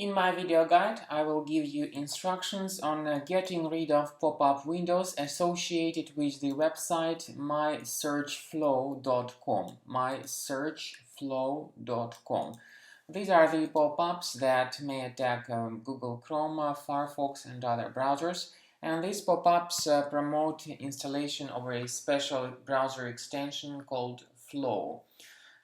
In my video guide, I will give you instructions on getting rid of pop-up windows associated with the website mysearchflow.com. mysearchflow.com. These are the pop-ups that may attack Google Chrome, Firefox and other browsers, and these pop-ups promote installation of a special browser extension called Flow.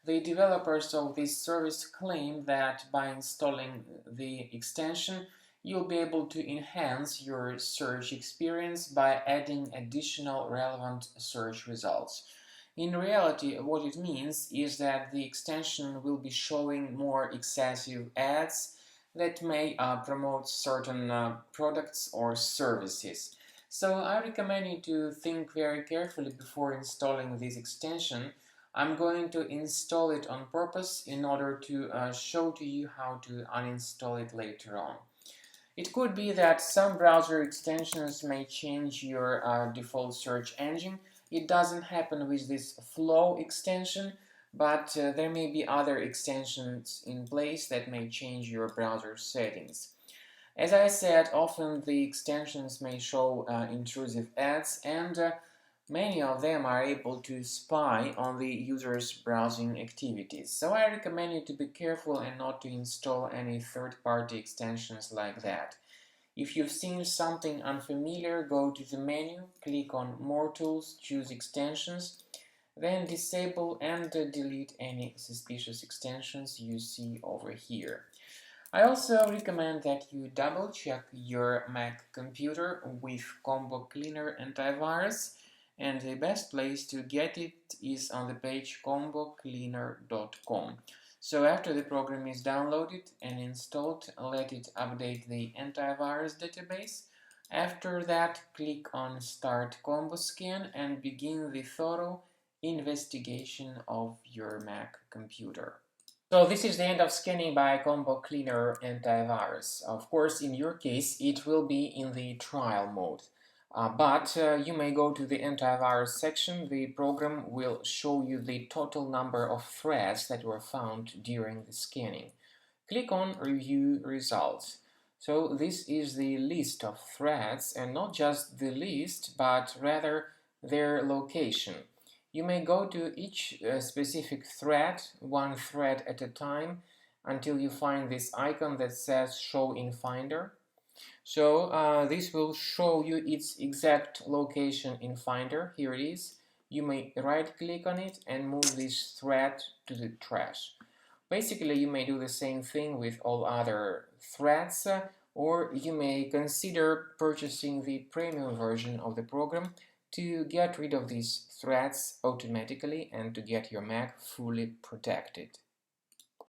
The developers of this service claim that by installing the extension, you'll be able to enhance your search experience by adding additional relevant search results. In reality, what it means is that the extension will be showing more excessive ads that may promote certain products or services. So I recommend you to think very carefully before installing this extension. I'm going to install it on purpose in order to show to you how to uninstall it later on. It could be that some browser extensions may change your default search engine. It doesn't happen with this Flow extension, but there may be other extensions in place that may change your browser settings. As I said, often the extensions may show intrusive ads, and many of them are able to spy on the user's browsing activities. So I recommend you to be careful and not to install any third-party extensions like that. If you've seen something unfamiliar, go to the menu, click on More Tools, choose Extensions, then disable and delete any suspicious extensions you see over here. I also recommend that you double check your Mac computer with Combo Cleaner Antivirus, and the best place to get it is on the page combocleaner.com. So after the program is downloaded and installed, let it update the antivirus database. After that, click on Start Combo Scan and begin the thorough investigation of your Mac computer. So this is the end of scanning by Combo Cleaner Antivirus. Of course, in your case, it will be in the trial mode. But you may go to the antivirus section. The program will show you the total number of threads that were found during the scanning. Click on Review Results. So this is the list of threads, and not just the list, but rather their location. You may go to each specific thread, one thread at a time, until you find this icon that says Show in Finder. So this will show you its exact location in Finder. Here it is. You may right-click on it and move this thread to the trash. Basically, you may do the same thing with all other threads, or you may consider purchasing the premium version of the program to get rid of these threads automatically and to get your Mac fully protected.